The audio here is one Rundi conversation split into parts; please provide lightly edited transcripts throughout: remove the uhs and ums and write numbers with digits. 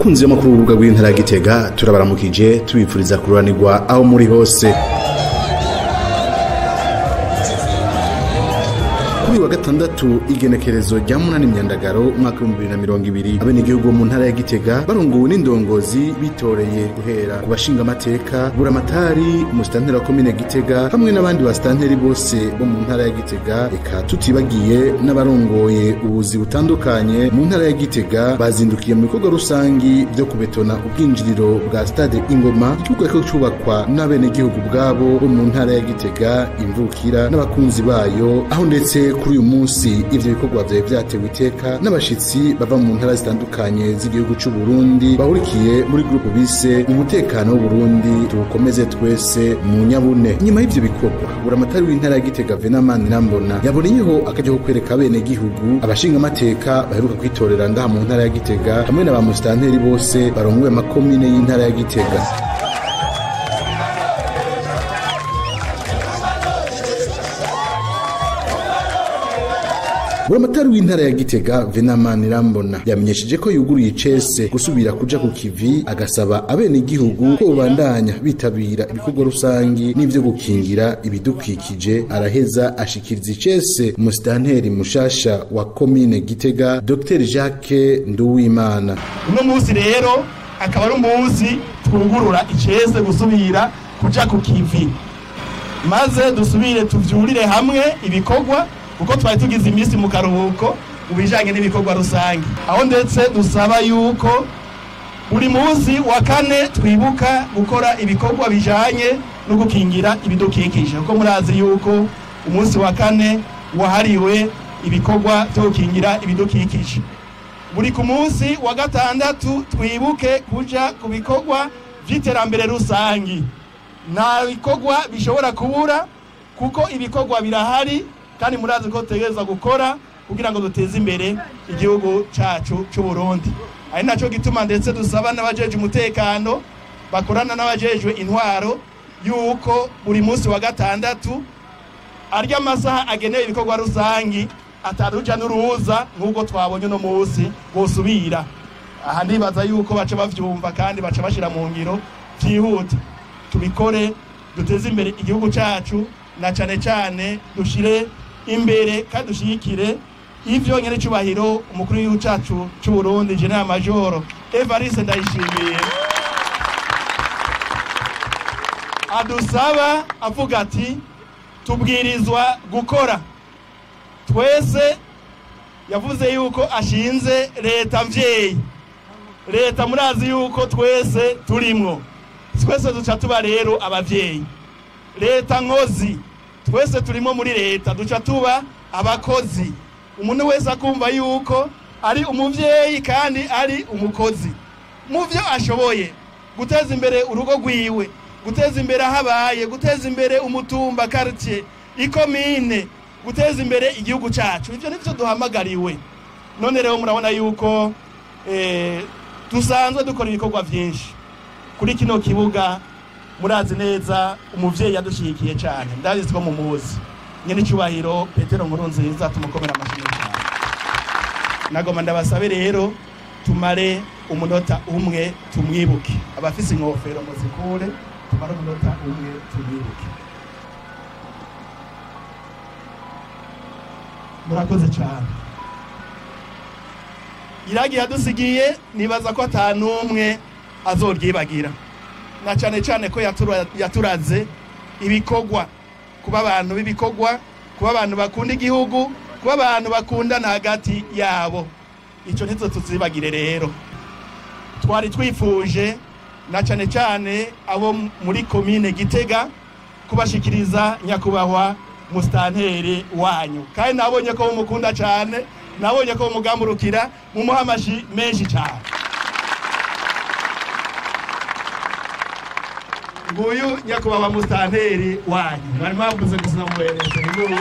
bakunzi b'amakuru y'urubuga rw'intara ya Gitega turabaramukije tubifuriza kururanirwa aho muri hose. Kuri wa gatandatu igenekerezo rya munani Myandagaro umwaka wa 2020 abenegihugu mu ntara ya Gitega barongowe n'indongozi bitoreye guhera ku bashinga amateka buramatari umustanteri wa komine Gitega hamwe n'abandi bastanteri bose bo mu ntara ya Gitega eka tutibagiye n'abarongoye ubuzi butandukanye mu ntara ya Gitega bazindukiye mu bikorwa rusangi byo kubetona ubwinjiriro bwa stade Ingoma ikibuga cyo cyubakwa n'abenegihugu bwabo bo mu ntara ya Gitega imvukira n'abakunzi bayo aho ndetse kuri uyu munsi ivyo bikorwa vyawe vyatewe iteka n'abashitsi bava mu ntara zitandukanye z'igihugu cy'u Burundi bahurikiye muri groupe bise umutekano w'u Burundi tukomeze twese mu nyabune. Nyuma y'ivyo bikorwa buramatari w'intara ya Gitega Venamani Rambona yaboneyeho akajya kwereka bene gihugu abashinga amateka baheruka kwitorera ngaha mu ntara ya Gitega hamwe n'abamustanteri bose barongoye makomine y'intara ya Gitega. Buramatari w'intara ya Gitega Venamani Rambona yamenyesheje ko yuguruye icese gusubira kuja ku kivi agasaba abene gihugu ko bandanya bitabira ibikorwa rusangi n'ivyo gukingira ibidukikije. Araheza ashikiriza icese umustanteri mushasha wa komine Gitega Dr Jacques Nduwimana. Uno munsi rero akaba ari umunsi twungurura icese gusubira kuja ku kivi maze dusubire tuvyurire hamwe ibikorwa kuko twari tugize iminsi mu karuhuko ubijanye n'ibikorwa rusangi, aho ndetse dusaba yuko buri munsi wa kane twibuka gukora ibikorwa bijanye no gukingira ibidukikije, kuko murazi yuko umunsi wa kane wahariwe ibikorwa byo gukingira ibidukikije. Buri ku munsi wa gatandatu twibuke kuja ku bikorwa vy'iterambere rusangi. Nta bikorwa bishobora kubura kuko ibikorwa birahari kandi murazi ko tutegereza gukora kugira ngo duteze imbere igihugu cacu cy'u Burundi. Ari naco gituma ndetse dusaba n'abajeje umutekano bakorana n'abajejwe intwaro yuko buri munsi wa gatandatu arya amasaha agenewe ibikorwa rusangi ataruja n'uruza nk'ubwo twabonye no munsi bosubira. Aha ndibaza yuko baca bavyumva kandi baca bashira mu ngiro vyihuta. Tubikore duteze imbere igihugu cacu na cane cane dushire imbere kandi dushikire ivyo nyene cyubahiro umukuru w'igihugu cacu cy'u Burundi General Major Evariste Ndayishimiye adusaba avuga ati tubwirizwa gukora. Twese yavuze yuko ashinze leta mvyeyi, leta murazi yuko twese turimwo, twese duca tuba rero abavyeyi. Leta nkozi twese turimo muri leta duca tuba abakozi. Umuntu wese akumva yuko ari umuvyeyi kandi ari umukozi muvyo ashoboye guteza imbere urugo rwiwe, guteza imbere habaye, guteza imbere umutumba quartier ikomine, guteza imbere igihugu cacu. Ivyo nivyo duhamagariwe. None rero murabona yuko dusanzwe dukora ibikorwa vyinshi kuri kino kibuga. Murazi neza umuvyeyi yadushikiye cyane, ndabizi ko mumuzi nyene cyubahiro Petero Nkurunziza tumukomera amashyi cyane. Nagoma ndabasabe rero tumare umunota umwe tumwibuke. Abafise inkofero muzikure tumare umunota umwe tumwibuke. Murakoze cyane. Iragi yadusigiye nibaza ko atanumwe azoryibagira, na cyane cyane ko yaturaze ibikorwa, kuba abantu b'ibikorwa, kuba abantu bakunda igihugu, kuba abantu bakundana hagati yabo. Ico ntizo tuzibagire rero. Twari twifuje na cyane cyane abo muri komine Gitega kubashikiriza nyakubahwa mustanteri wanyu, kandi nabonye ko mukunda cyane, nabonye ko mugamurukira mu muhamashi menshi cyane. Nguyu nyakubahwa mustanteri wanyu bari mavuze gusina muhereze nguyu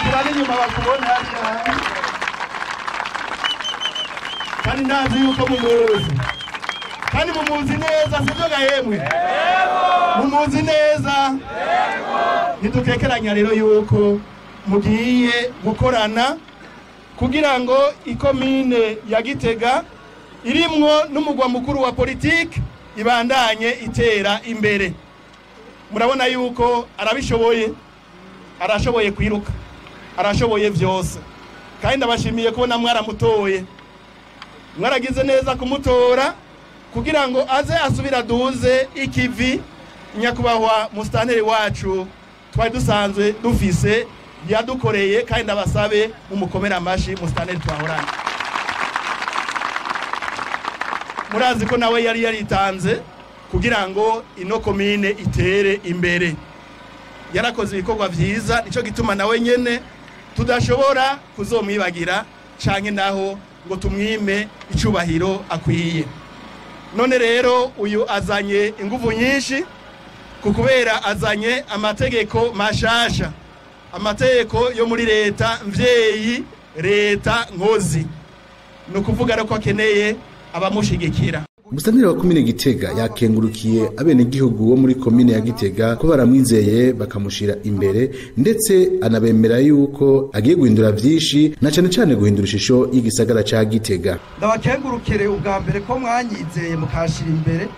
turane nyuma bakubona hariya, kandi ndazi yuko mumuzi kandi mumuzi neza, sivyo gahemwe? Mumuzi neza. Nitukekeranya rero yuko mugiye gukorana kugira ngo ikomine ya Gitega irimwo n'umugwa mukuru wa politiki ibandanye itera imbere. Murabona yuko arabishoboye, arashoboye kwiruka, arashoboye vyose, kandi ndabashimiye kubona mwaramutoye, mwaragize neza kumutora kugira ngo aze asubira duze ikivi nyakubahwa musitanteri wacu twari dusanzwe dufise yadukoreye, kandi ndabasabe mumukomera amashi musitanteri twahorana. Murazi ko nawe yari yaritanze kugira ngo ino komine itere imbere, yarakoze ibikorwa vyiza, nico gituma nawe nyene tudashobora kuzomwibagira canke naho ngo tumwime icubahiro akwiye. None rero uyu azanye inguvu nyinshi kukubera azanye amategeko mashasha, amategeko yo muri leta mvyeyi, leta nkozi, no kuvuga ko akeneye abamushigikira. Musitanteri wa komine Gitega yakengurukiye abenegihugu bo muri komine ya Gitega ko baramwizeye bakamushira imbere, ndetse anabemera yuko agiye guhindura vyinshi, na cane cane guhindura ishusho y'igisagara ca Gitega. Ndabakengurukire ubwa mbere ko mwanyizeye mukashira imbere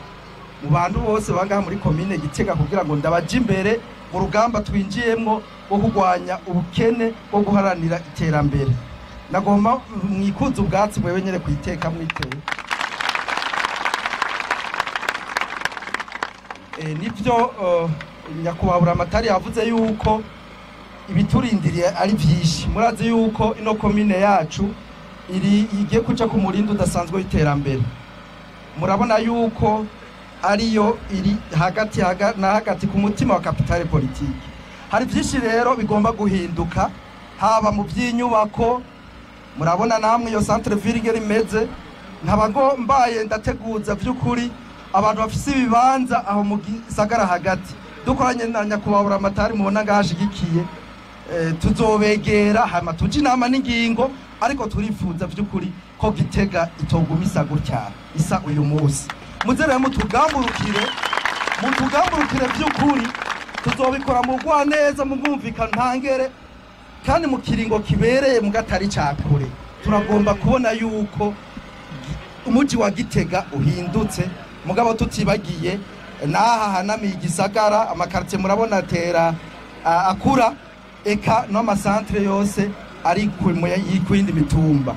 mu bantu bose bangaha muri komine Gitega kugira ngo ndabaje imbere mu rugamba twinjiyemwo wo kugwanya ubukene bwo guharanira iterambere. Nagomba mwikuza ubwatsi bwewe nyene kwiteka mwiteye. Nivyo nyakubahwa Buramatari yavuze yuko ibiturindiriye ari vyinshi. Murazi yuko ino komine yacu igiye kuca ku murindi udasanzwe w'iterambere. Murabona yuko ariyo iri hagati ku mutima wa kapitale politiki. Hari vyinshi rero bigomba guhinduka, haba mu by'inyubako. Murabona namwe iyo centre ville ngeri meze, ntabago mbaye ndateguza vy'ukuri abantu bafise ibibanza aho mu gisagara hagati. Dukoranye na nyakubahwa Buramatari mubona ngahashigikiye, tuzobegera hama tuje inama n'ingingo, ariko turifuza vy'ukuri ko Gitega itogumisa gutya isa uyu munsi. Muzere mutugamburukire vy'ukuri, tuzobikora mu gwa neza mu bwumvikana ntangere kandi mu kiringo kibereye mu gatari cakure. Turagomba kubona yuko umuji wa Gitega uhindutse, mugabo tutibagiye naha hanamiye igisagara, amakartie murabona atera akura, eka no amasantre yose ari kwindi mitumba.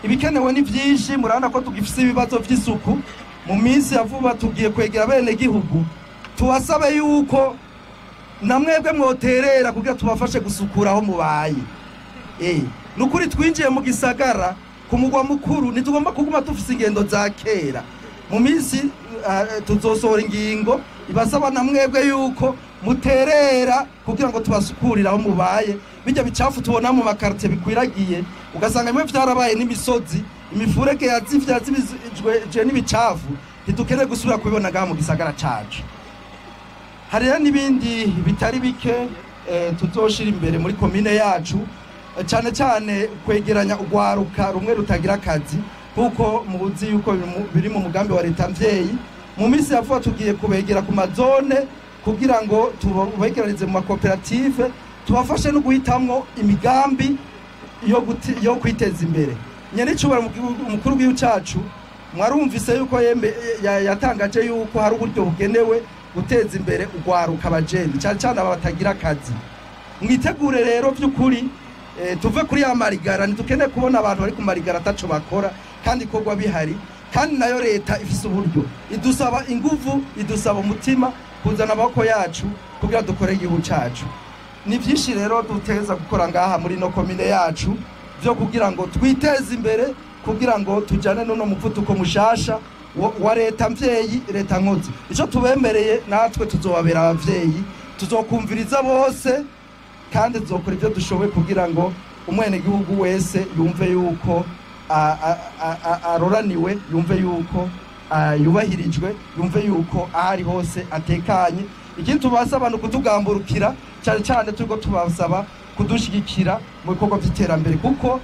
Ibikenewe ni vyinshi, murabona ko tugifise ibibazo vy'isuku. Mu minsi ya vuba tugiye kwegera bene gihugu, tubasabe yuko namwebwe mwoterera kugira tubafashe gusukura aho mubaye. Nukuri twinjiye mu gisagara ku mugwa mukuru, nitugomba kuguma tufise ingendo za kera. Mu minsi tuzosohora ingingo ibasaba namwebwe yuko muterera kugira ngo tubasukurira aho mubaye. Bijya bicafu tubona mu makartie bikwiragiye, ugasanga imwe vyarabaye n'imisozi, imifureke yazivye n'ibicafu, ntidukeneye gusubira kubibona ngaha mu gisagara cacu. Hariya n'ibindi bitari bike tuzoshira imbere muri komine yacu, cyane cyane kwegeranya ugwaruka rumwe rutagira akazi, kuko mubuzi yuko biri mu mugambi wa leta mvyeyi. Mu minsi yavuga tugiye kubegera ku mazone kugira ngo tubegeranize mu makoperative, tubafashe no guhitamwo imigambi yo kwiteza imbere. Nyene cubara umukuru w'igihugu cacu mwarumvise yuko yatangaje yuko hari uburyo bugenewe guteza imbere ugwaruka abajeni, cyane cyane abatagira akazi. Mwitegure rero vy'ukuri, tuve kuri ya marigara, ntidukeneye kubona abantu bari ku marigara ataco bakora, kandi ikorwa bihari. Kandi nayo leta ifise uburyo, idusaba inguvu, idusaba umutima, kuzana amaboko yacu kugira dukore igihugu cacu. Ni vyinshi rero duteza gukora ngaha muri no komine yacu vyo kugira ngo twiteze imbere, kugira ngo tujane no muvuduko mushasha wa leta mvyeyi, leta nkozi. Ico tubemereye natwe tuzobabera abavyeyi, tuzokumviriza bose, kandi tuzokora ivyo dushoboye kugira ngo umwene gihugu wese yumve yuko aroraniwe, yumve yuko yubahirijwe, yumve yuko ahari hose atekanye. Ikindi tubasaba no kutugamburukira, cyane cyane turiko tubasaba kudushigikira mu bikorwa by'iterambere, kuko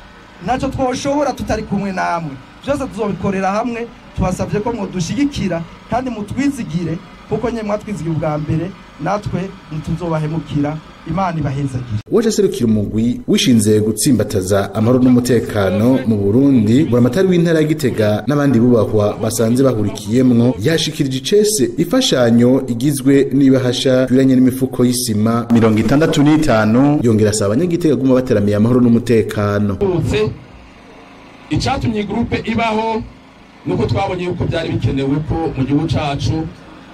naco twoshobora tutari kumwe namwe. Byose tuzobikorera hamwe. Tubasavye ko mudushigikira kandi mutwizigire, kuko nye mwatwizigiye ubwa mbere, natwe ntituzobahemukira. Imana ibahezagire. Waje serukira umugwi wishinze gutsimbataza amahoro n'umutekano mu Burundi, buramatari w'intara ya Gitega n'abandi bubahwa basanze bahurikiyemwo yashikirije icese ifashanyo igizwe n'ibahasha biranye n'imifuko y'isima 65 yongera asaba abanyagitega guma bateramiye amahoro n'umutekano. Icatumye groupe ibaho nuko twabonye yuko byari bikenewe ko mu gihugu cacu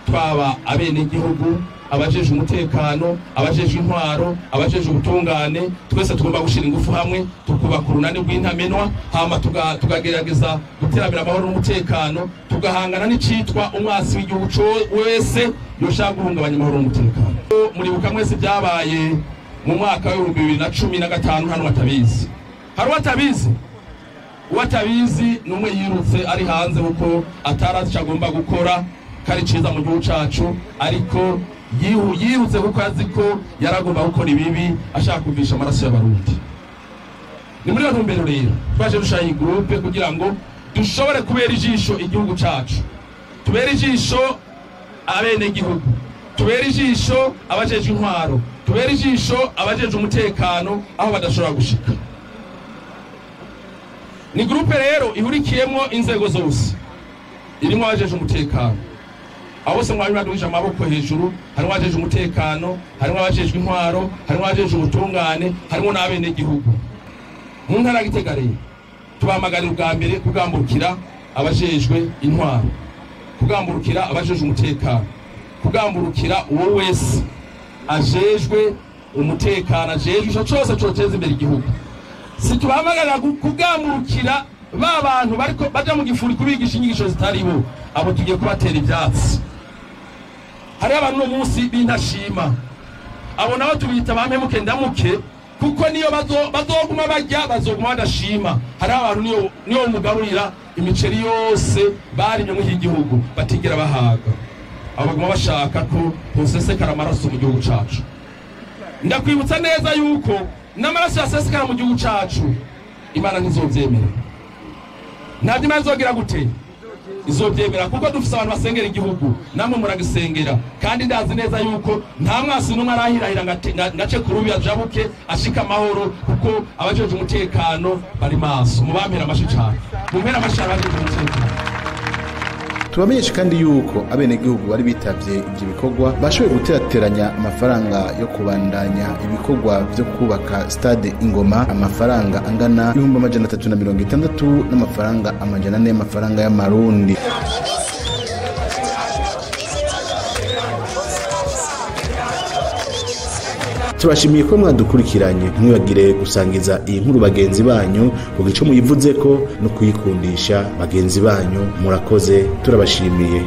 twaba abene igihugu, abajeje umutekano, abajeje intwaro, abajeje ubutungane, twese tugomba gushira ingufu hamwe tukubaka urunani rw'intamenwa, hama tugagerageza guteramira amahoro n'umutekano, tugahangana n'icitwa umwasi w'igihugu wese yoshaka guhungabanya amahoro n'umutekano. Muribuka mwese byabaye mu mwaka wa 2015 hano watabizi. Hari watabizi? Watabizi numwe yirutse ari hanze uko atarazi agomba gukora kari ciza mu gihugu cacu, ariko yihutse kuko azi ko yaragomba gukora ibibi ashaka kuvisha amaraso y'abarundi. Ni muri ntumbero rero twaje dushaye iyi groupe kugira ngo dushobore kubera ijisho igihugu cacu, tubera ijisho abene igihugu, tubera ijisho abajeje intwaro, tubera ijisho abajeje umutekano aho badashobora gushika. Ni groupe rero ihurikiyemo inzego zose, irimo abajeje umutekano, abo se mwari baduje amaboko hejuru, harimo abajeje umutekano, harimo abajeje intwaro, harimo abajeje ubutungane, harimo n'abene igihugu. Mu ntara Gitega rero tubamagarira ubwa mbere kugamburukira abajejwe intwaro, kugamburukira abajeje umutekano, kugamburukira uwo wese ajejwe umutekano, ajejwe ico cyose cyoteza imbere igihugu. Situbamagarira kugamburukira ba bantu bariko baja mu gifuri kubigisha inyigisho zitariho, abo tugiye kubatera ibyatsi. Hari abantu no munsi b'intashima, abo nabo tubita bampemuke ndamuke, kuko niyo bazoguma bajya bazoguma badashima. Hari abantu niyo umugaburira imiceri yose barimye mu gihugu batigera bahaga, abo baguma bashaka ko posesekara amaraso mu gihugu cacu. Ndakwibutsa neza yuko n'amaraso yasesekara mu gihugu cacu Imana ntizovyemera. Ntabwo Imana izogira gute? Izovyemera kuko dufise abantu basengera igihugu, namwe muragisengera, kandi ndazi neza yuko nta mwasi n'umwe arahirahira ngace kurubi ajabuke ashika amahoro, kuko abajeje umutekano bari maso. Mubampera amashi cyane, mumpera amashi abajeje umutekano. Tubamenyesha kandi yuko abenegihugu bari bitavye ibyo bikorwa bashoboye guterateranya amafaranga yo kubandanya ibikorwa byo kubaka stade Ingoma, amafaranga angana 360 n'amafaranga 400 y'amafaranga y'amarundi. Turashimiye ko mwadukurikiranye, mwibagire gusangiza iyi nkuru bagenzi banyu, kuko ico muyivuze ko no kuyikundisha bagenzi banyu. Murakoze, turabashimiye.